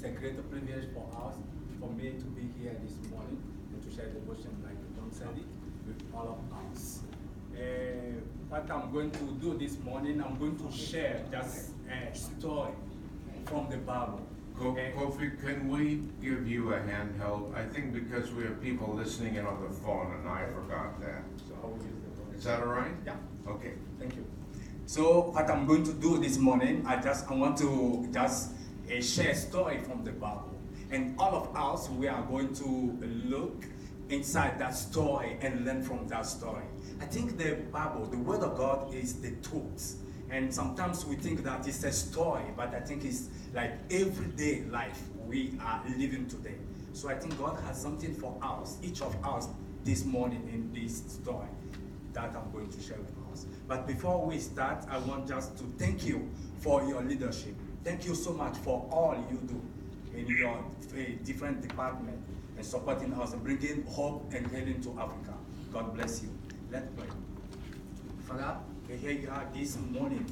a great privilege for us, for me to be here this morning and to share devotion like John said it with all of us. What I'm going to do this morning, I'm going to share just a story from the Bible. Kofi, can we give you a handheld? I think because we have people listening in on the phone and I forgot that. So I will use the phone. Is that all right? Yeah. Okay. Thank you. So what I'm going to do this morning, I want to share a story from the Bible. And all of us, we are going to look inside that story and learn from that story. I think the Bible, the Word of God, is the truth. And sometimes we think that it's a story, but I think it's like everyday life we are living today. So I think God has something for us, each of us, this morning in this story that I'm going to share with us. But before we start, I want just to thank you for your leadership. Thank you so much for all you do in your different departments and supporting us and bringing hope and healing to Africa. God bless you. Let's pray. Father, here you are this morning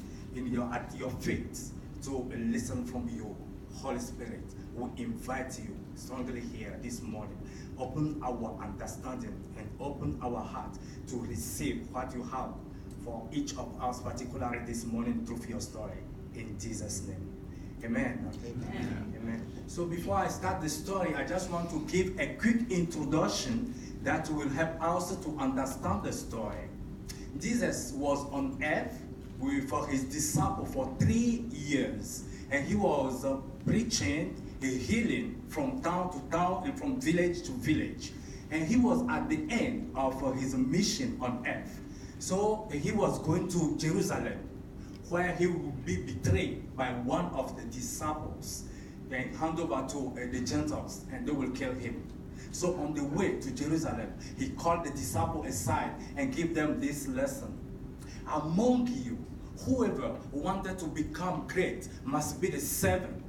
at your feet to listen from you. Holy Spirit, we invite you strongly here this morning. Open our understanding and open our heart to receive what you have for each of us, particularly this morning through your story. In Jesus' name. Amen. Amen. Amen. So before I start the story, I just want to give a quick introduction that will help us to understand the story. Jesus was on earth for his disciples for 3 years, and he was preaching, healing from town to town and from village to village. And he was at the end of his mission on earth. So he was going to Jerusalem, where he would be betrayed by one of the disciples and hand over to the Gentiles, and they will kill him. So on the way to Jerusalem, he called the disciples aside and gave them this lesson. Among you, whoever wanted to become great must be the servant,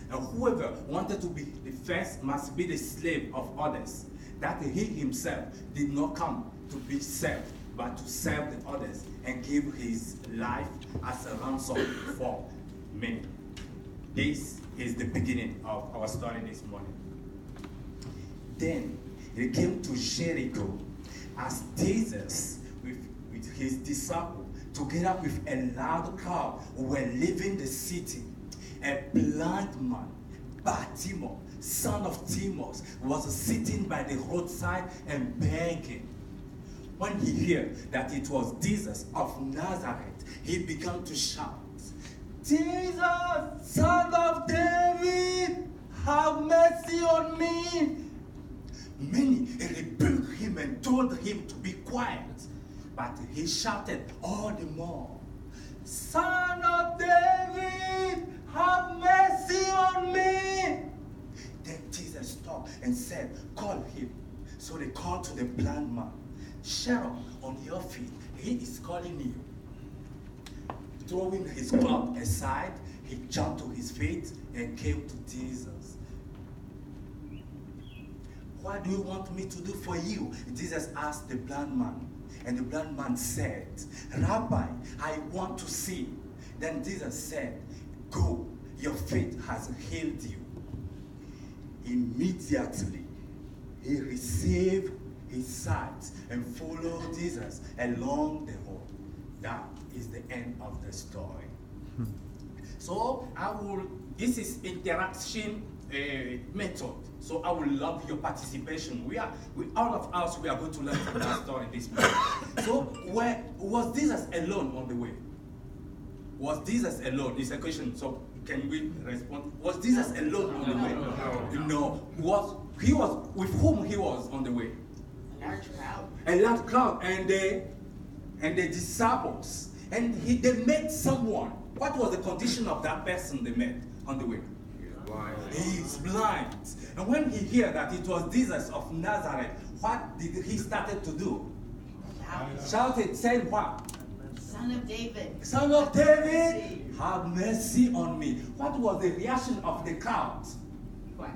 and whoever wanted to be the first must be the slave of others. That he himself did not come to be served, but to serve the others and give his life as a ransom for many. This is the beginning of our story this morning. Then he came to Jericho as Jesus with his disciples, together with a loud crowd who were leaving the city. A blind man, Bartimaeus, son of Timaeus, was sitting by the roadside and begging. When he heard that it was Jesus of Nazareth, he began to shout, "Jesus, son of David, have mercy on me." Many rebuked him and told him to be quiet, but he shouted all the more, "Son of David, have mercy on me." Then Jesus stopped and said, "Call him." So they called to the blind man, "Shut on your feet, he is calling you." Throwing his cloak aside, he jumped to his feet and came to Jesus. "What do you want me to do for you?" Jesus asked the blind man. And the blind man said, "Rabbi, I want to see." Then Jesus said, "Go, your faith has healed you." Immediately, he received his sight and followed Jesus along the road. That is the end of the story. So this is interaction method. So I would love your participation. All of us, we are going to learn from that story this morning. So was Jesus alone on the way? Was Jesus alone? It's a question. So can we respond? Was Jesus alone on the way? No. He was with whom he was on the way? A large crowd, and the disciples, and they met someone. What was the condition of that person they met on the way? He's blind. And when he heard that it was Jesus of Nazareth, what did he started to do? Shouted, saying what? "Son of David. Son of David, have mercy on me." What was the reaction of the crowd? Quiet.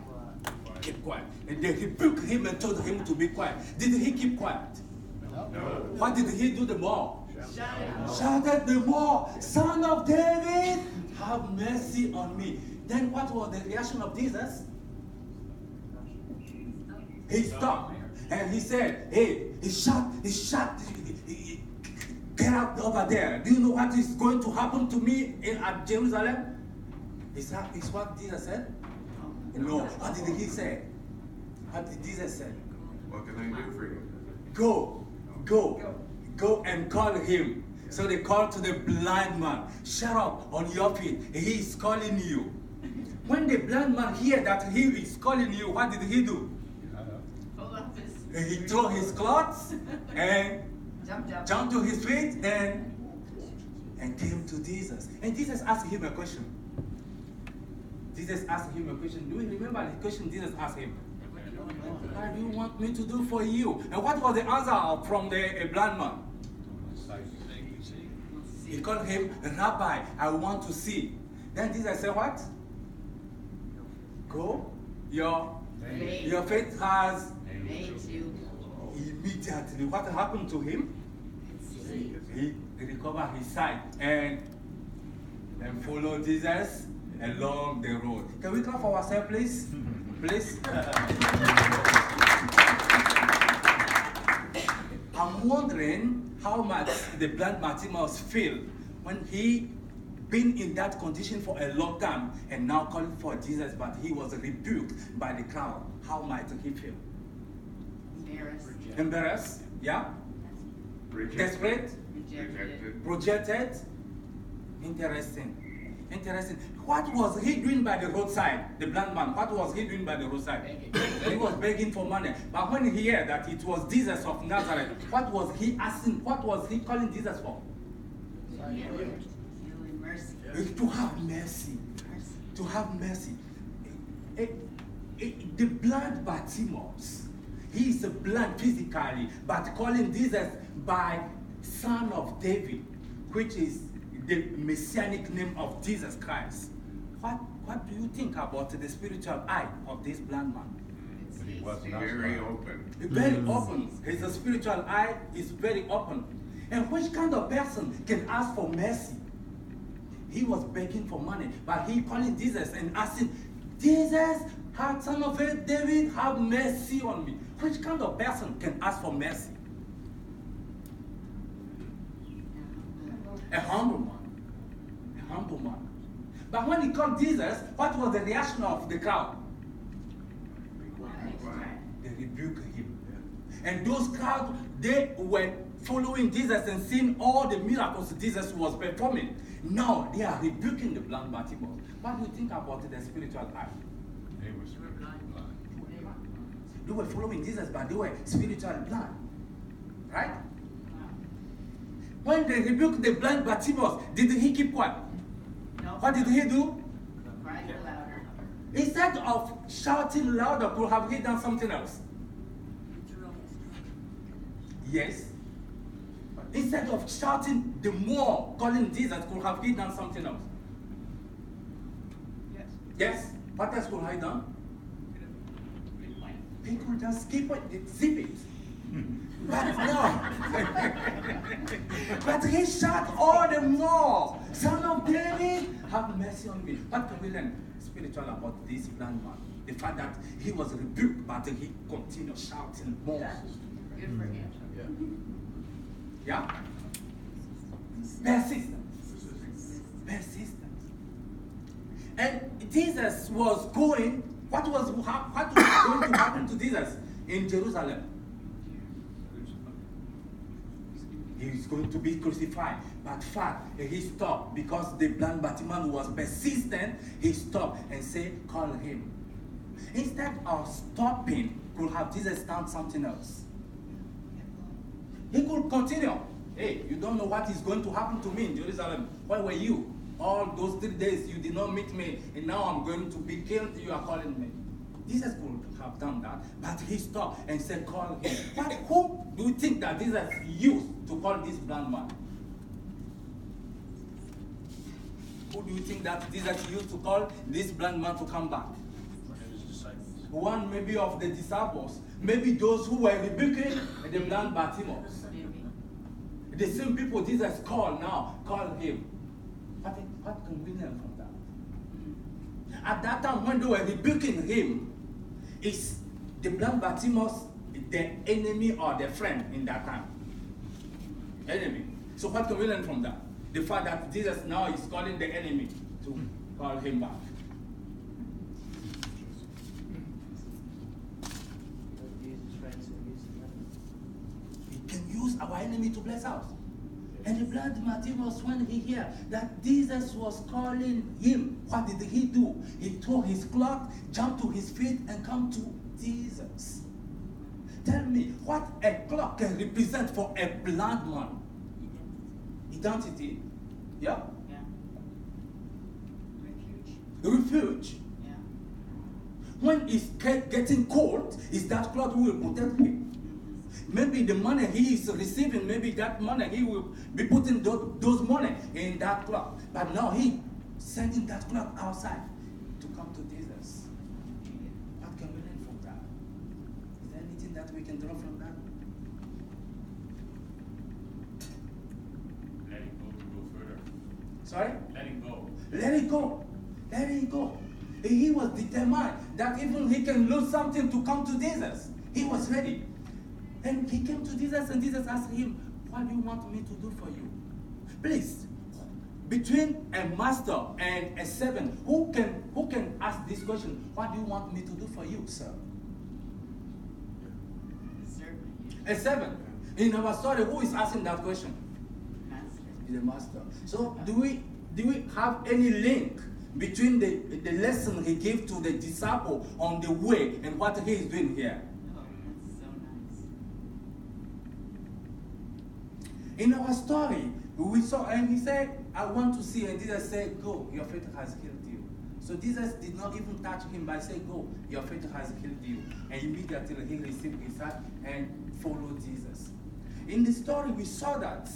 Keep quiet. And they rebuked him and told him to be quiet. Did he keep quiet? No. What did he do the more? Shout. Shouted the more, "Son of David, have mercy on me. Then what was the reaction of Jesus? He stopped and he said, hey, he shot, get out over there. Do you know what is going to happen to me at Jerusalem? Is what Jesus said? No. What did he say? What did Jesus say? What can I do for you? Go and call him. So they called to the blind man. Shut up on your feet. He is calling you. When the blind man heard that he is calling you, what did he do? He threw his clothes and jumped to his feet and came to Jesus. And Jesus asked him a question. Do you remember the question Jesus asked him? What do you want me to do for you? And what was the answer from the blind man? He called him, Rabbi, I want to see. Then Jesus said what? Go, your faith has made you. Immediately, what happened to him? He recovered his sight and followed Jesus along the road. Can we clap for ourselves, please? Please. I'm wondering how much the blind Bartimaeus feel when he been in that condition for a long time and now calling for Jesus, but he was rebuked by the crowd. How might he feel? Embarrassed? Yeah? Desperate? Rejected? Interesting. What was he doing by the roadside? The blind man, what was he doing by the roadside? He was begging for money. But when he heard that it was Jesus of Nazareth, what was he asking? What was he calling Jesus for? Mercy. To have mercy. To have mercy. The blind Bartimaeus, he is blind physically, but calling Jesus by Son of David, which is the messianic name of Jesus Christ. What do you think about the spiritual eye of this blind man? He was very open. Very open. His spiritual eye is very open. And which kind of person can ask for mercy? He was begging for money, but he calling Jesus and asking, Jesus, Son of David, have mercy on me. Which kind of person can ask for mercy? A humble man. But when he called Jesus, what was the reaction of the crowd? They rebuked him. And those crowds, they were following Jesus and seeing all the miracles Jesus was performing. Now they are rebuking the blind Bartimaeus. What do you think about the spiritual eye? He was blind. They were following Jesus, but they were spiritually blind. Right? When they rebuked the blind Bartimaeus, did he keep quiet? No. What did he do? Cried louder. Instead of shouting louder, could have he done something else? Yes. Instead of shouting the more, calling Jesus, could have he done something else? Yes. What else could I done? He could just keep it, zip it. But no. But he shouted all the more, Son of David, have mercy on me. What can we learn spiritual about this blind man? The fact that he was rebuked, but he continued shouting more. Good for him. Yeah? Persistence. And Jesus was going, what was going to happen to Jesus in Jerusalem? He is going to be crucified. But he stopped because the blind Bartimaeus was persistent. He stopped and said, call him. Instead of stopping, could have Jesus done something else. He could continue. Hey, you don't know what is going to happen to me in Jerusalem. Where were you? All those 3 days you did not meet me, and now I'm going to be killed. You are calling me. Jesus could have done that, but he stopped and said, call him. But who do you think that Jesus used to call this blind man? Who do you think that Jesus used to call this blind man to come back? One maybe of the disciples. Maybe those who were rebuking the blind Bartimaeus. The same people Jesus called now, call him. What can we learn from that? At that time, when they were rebuking him, is the blind Bartimaeus the enemy or the friend in that time? Enemy. So what can we learn from that? The fact that Jesus now is calling the enemy to call him back. He can use our enemy to bless us. And the blind Bartimaeus, when he heard that Jesus was calling him, what did he do? He tore his cloth, jumped to his feet, and come to Jesus. Tell me, what a cloth can represent for a blind man? Identity. Yeah? Yeah. Refuge. Refuge. Yeah. When it's getting cold, is that cloth will protect him? Maybe the money he is receiving, maybe that money he will be putting those money in that cloth. But now he sending that cloth outside to come to Jesus. What can we learn from that? Is there anything that we can draw from that? Letting go to go further. Sorry? Letting go. Let it go. Let it go. He was determined that even he can lose something to come to Jesus. He was ready. And he came to Jesus and Jesus asked him, what do you want me to do for you? Please, between a master and a servant, who can ask this question? What do you want me to do for you, sir? Servant. A servant. In our story, who is asking that question? Master. The master. So do we have any link between the lesson he gave to the disciple on the way and what he is doing here? Oh, that's so nice. In our story, we saw, and he said, I want to see, and Jesus said, go, your faith has healed you. So Jesus did not even touch him by saying, go, your faith has healed you. And immediately he received his sight and followed Jesus. In the story, we saw that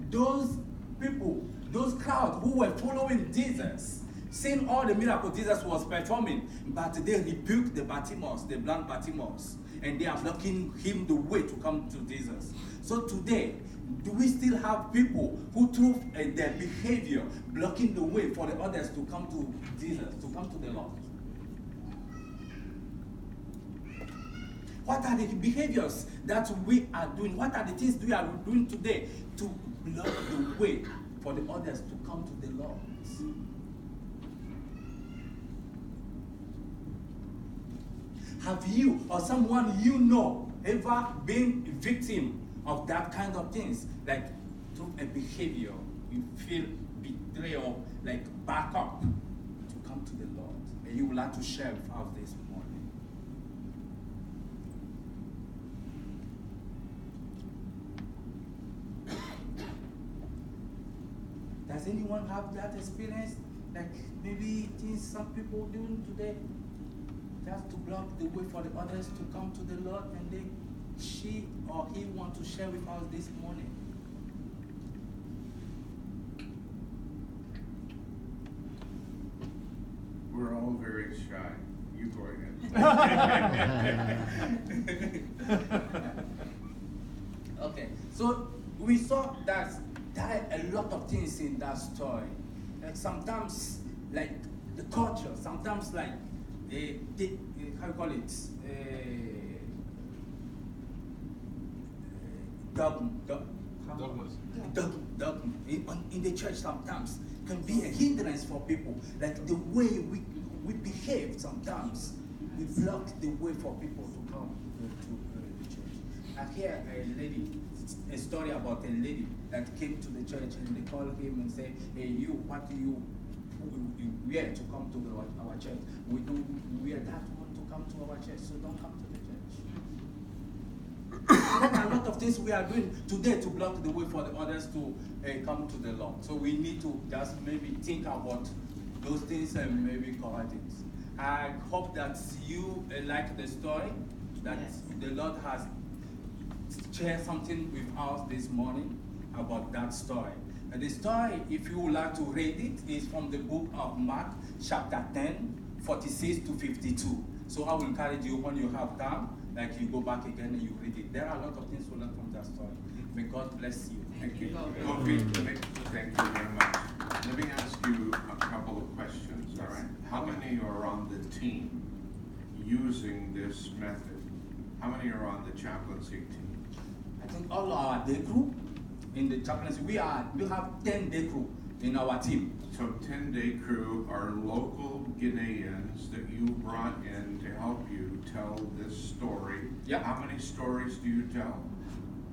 those people, those crowds who were following Jesus, seeing all the miracles Jesus was performing, but they rebuked the Bartimaeus, the blind Bartimaeus, and they are blocking him the way to come to Jesus. So today, do we still have people who through their behavior blocking the way for the others to come to Jesus, to come to the Lord? What are the behaviors that we are doing? What are the things we are doing today to block the way for the others to come to the Lord? Have you or someone you know ever been a victim of that kind of things? Like through a behavior, you feel betrayal, like back up to come to the Lord. And you would like to share with us this morning. Does anyone have that experience? Like maybe things some people doing today? Just to block the way for the others to come to the Lord, and she or he want to share with us this morning. We're all very shy. You go ahead. Okay, so we saw that there are a lot of things in that story. Like sometimes, like the culture, sometimes like how you call it? Dogma in the church sometimes can be a hindrance for people. Like the way we behave sometimes, we block the way for people to come to the church. I hear a story about a lady that came to the church and they called him and say, hey you, what do you wear to come to our church? We don't wear that one to come to our church, so don't come to the church. There are a lot of things we are doing today to block the way for the others to come to the Lord. So we need to just maybe think about those things and maybe correct it. I hope that you like the story, that Yes. the Lord has shared something with us this morning about that story. And the story, if you would like to read it, is from the book of Mark, chapter 10, 46 to 52. So I will encourage you when you have time, like you go back again and you read it. There are a lot of things to learn from that story. May God bless you. Thank you. Thank you very much. Let me ask you a couple of questions, all right? How many many are on the team using this method? How many are on the chaplaincy team? I think all our day crew in the chaplaincy, we have 10 day crew in our team. So 10-day crew are local Guineans that you brought in to help you tell this story. Yeah. How many stories do you tell?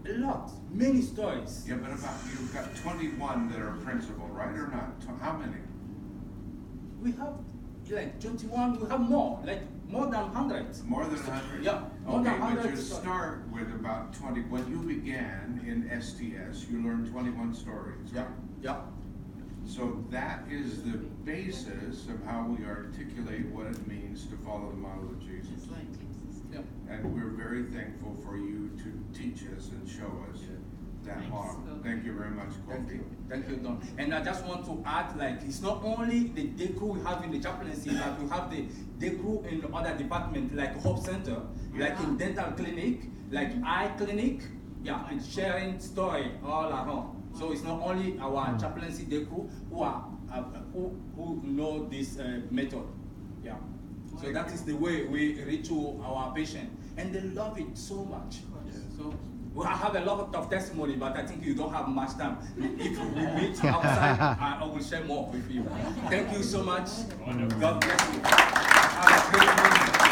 A lot, many stories. Yeah, but you've got 21 that are principal, right or not? How many? We have like 21, we have more than 100. More than 100? Yeah, more than Okay, but 100 you stories. start with about 20. When you began in STS, you learned 21 stories. Yeah, right? yeah. So that is the basis of how we articulate what it means to follow the model of Jesus. Just like Jesus. Yeah. And we're very thankful for you to teach us and show us that Thanks. model. Thank you very much, Kofi. Thank you, Don. And I just want to add, like, it's not only the day crew we have in the chaplaincy, but we have the day crew in the other departments, like Hope Center, like in dental clinic, like eye clinic, yeah, and sharing story all around. So it's not only our chaplaincy day crew who are who know this method, yeah. So that is the way we reach to our patient, and they love it so much. So we have a lot of testimony, but I think you don't have much time. If we meet outside, I will share more with you. Thank you so much. Wonderful. God bless you. Have a great evening.